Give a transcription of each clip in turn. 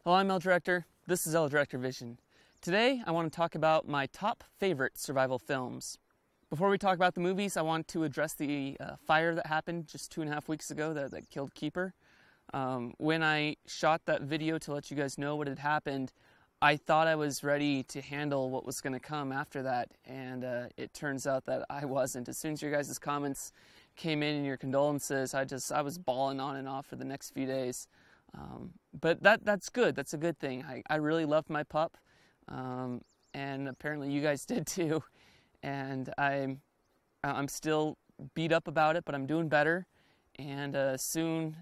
Hello, I'm El Director. This is El Director Vision. Today, I want to talk about my top favorite survival films. Before we talk about the movies, I want to address the fire that happened just 2.5 weeks ago that killed Keeper. When I shot that video to let you guys know what had happened, I thought I was ready to handle what was going to come after that, and it turns out that I wasn't. As soon as your guys' comments came in and your condolences, I was bawling on and off for the next few days. But that's good. That's a good thing. I really loved my pup, and apparently you guys did too. And I'm still beat up about it, but I'm doing better. And soon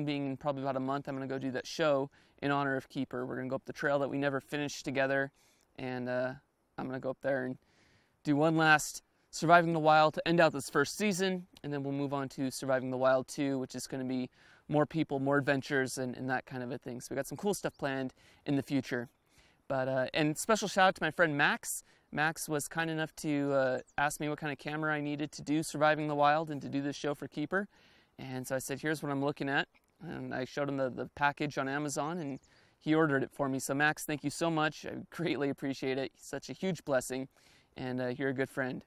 being probably about a month, I'm going to go do that show in honor of Keeper. We're going to go up the trail that we never finished together, and I'm going to go up there and do one last Surviving the Wild to end out this first season, and then we'll move on to Surviving the Wild 2, which is going to be more people, more adventures, and that kind of a thing. So we got some cool stuff planned in the future. But and special shout out to my friend Max. Max was kind enough to ask me what kind of camera I needed to do Surviving the Wild and to do this show for Keeper. And so I said, here's what I'm looking at. And I showed him the package on Amazon, and he ordered it for me. So Max, thank you so much. I greatly appreciate it. Such a huge blessing, and you're a good friend.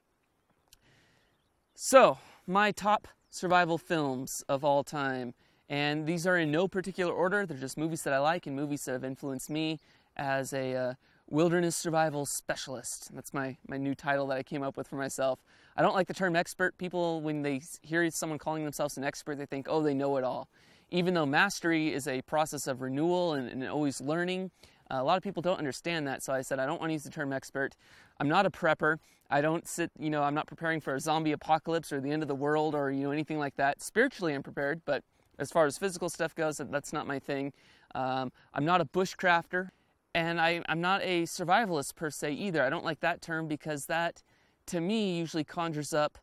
So, my top survival films of all time. And these are in no particular order. They're just movies that I like and movies that have influenced me as a wilderness survival specialist. That's my new title that I came up with for myself. I don't like the term expert. People, when they hear someone calling themselves an expert, they think, oh, they know it all. Even though mastery is a process of renewal and always learning, a lot of people don't understand that. So I said, I don't want to use the term expert. I'm not a prepper. I don't I'm not preparing for a zombie apocalypse or the end of the world or, anything like that. Spiritually, I'm prepared, but as far as physical stuff goes, that's not my thing. I'm not a bushcrafter, and I'm not a survivalist per se either. I don't like that term because that, to me, usually conjures up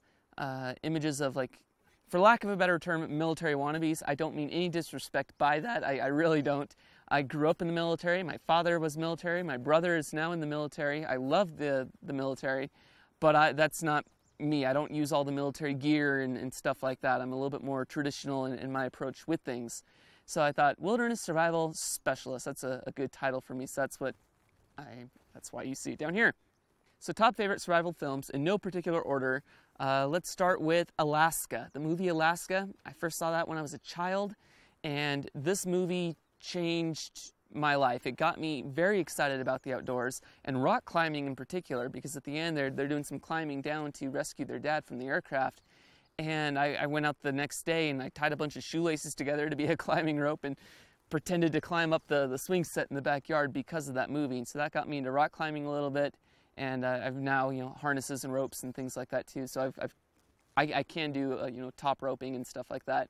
images of, like, for lack of a better term, military wannabes. I don't mean any disrespect by that. I really don't. I grew up in the military. My father was military. My brother is now in the military. I love the military, but that's not me. I don't use all the military gear and stuff like that. I'm a little bit more traditional in my approach with things. So I thought wilderness survival specialist. That's a good title for me. So that's why you see it down here. So top favorite survival films in no particular order. Let's start with Alaska. The movie Alaska. I first saw that when I was a child, and this movie changed my life. It got me very excited about the outdoors and rock climbing in particular, because at the end they're doing some climbing down to rescue their dad from the aircraft. And I went out the next day and I tied a bunch of shoelaces together to be a climbing rope and pretended to climb up the swing set in the backyard because of that movie. And so that got me into rock climbing a little bit. And I've now, harnesses and ropes and things like that too. So I can do, top roping and stuff like that.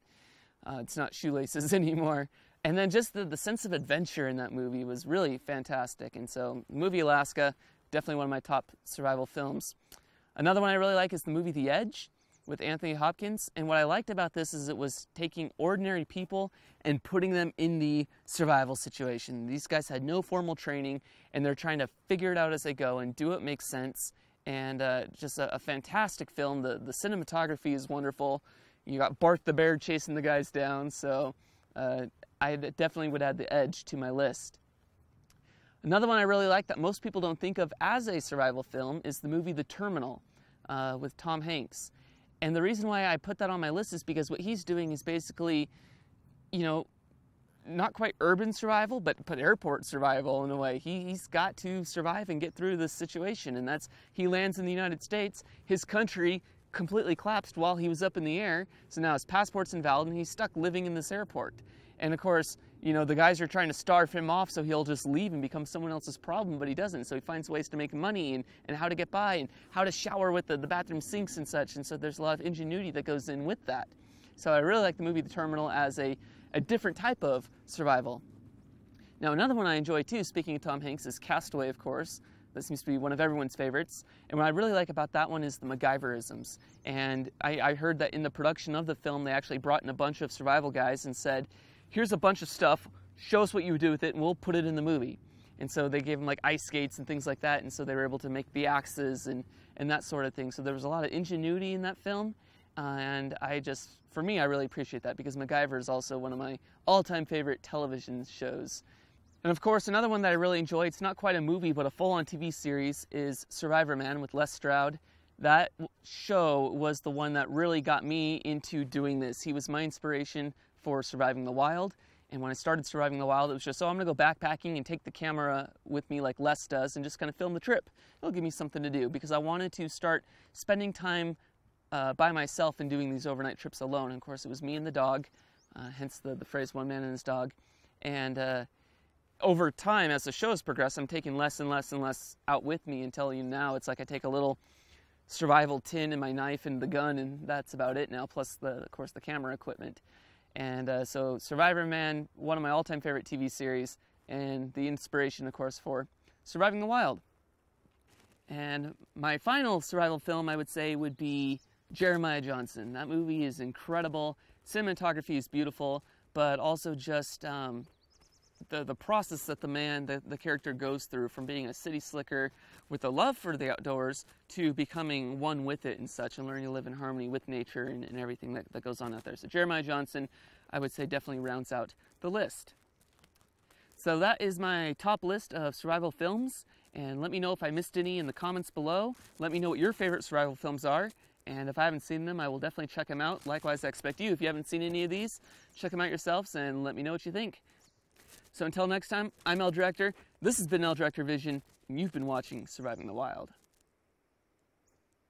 It's not shoelaces anymore. And then just the sense of adventure in that movie was really fantastic. And so the movie Alaska, definitely one of my top survival films. Another one I really like is the movie The Edge with Anthony Hopkins. And what I liked about this is it was taking ordinary people and putting them in the survival situation. These guys had no formal training, and they're trying to figure it out as they go and do what makes sense. And just a fantastic film. The cinematography is wonderful. You got Bart the bear chasing the guys down. So I definitely would add The Edge to my list. Another one I really like that most people don't think of as a survival film is the movie The Terminal with Tom Hanks. And the reason why I put that on my list is because what he's doing is basically, not quite urban survival, but airport survival in a way. He's got to survive and get through this situation. And he lands in the United States. His country completely collapsed while he was up in the air. So now his passport's invalid and he's stuck living in this airport. And of course, the guys are trying to starve him off so he'll just leave and become someone else's problem, but he doesn't. So he finds ways to make money and how to get by and how to shower with the bathroom sinks and such. And so there's a lot of ingenuity that goes in with that. So I really like the movie The Terminal as a different type of survival. Now another one I enjoy too, speaking of Tom Hanks, is Castaway, of course. That seems to be one of everyone's favorites. And what I really like about that one is the MacGyverisms. And I heard that in the production of the film, they actually brought in a bunch of survival guys and said, here's a bunch of stuff, show us what you would do with it, and we'll put it in the movie. And so they gave them like ice skates and things like that, and so they were able to make the axes and that sort of thing. So there was a lot of ingenuity in that film, and for me, I really appreciate that, because MacGyver is also one of my all-time favorite television shows. And of course, another one that I really enjoy, it's not quite a movie, but a full-on TV series, is Survivor Man with Les Stroud. That show was the one that really got me into doing this. He was my inspiration for Surviving the Wild. And when I started Surviving the Wild, it was just, oh, I'm going to go backpacking and take the camera with me like Les does and just kind of film the trip. It'll give me something to do, because I wanted to start spending time by myself and doing these overnight trips alone. And of course, it was me and the dog, hence the phrase one man and his dog. And over time, as the show has progressed, I'm taking less and less and less out with me until now it's like I take a little survival tin and my knife and the gun, and that's about it now, plus, of course, the camera equipment. And so Survivor Man, one of my all-time favorite TV series, and the inspiration, of course, for Surviving the Wild. And my final survival film, I would say, would be Jeremiah Johnson. That movie is incredible. Cinematography is beautiful, but also just the process that the character goes through, from being a city slicker with a love for the outdoors to becoming one with it and such, and learning to live in harmony with nature and everything that goes on out there. So Jeremiah Johnson, I would say, definitely rounds out the list. So that is my top list of survival films, and let me know if I missed any in the comments below. Let me know what your favorite survival films are, and if I haven't seen them, I will definitely check them out. Likewise, I expect you, if you haven't seen any of these, check them out yourselves and let me know what you think. So until next time, I'm El Director, this has been El Director Vision, and you've been watching Surviving the Wild.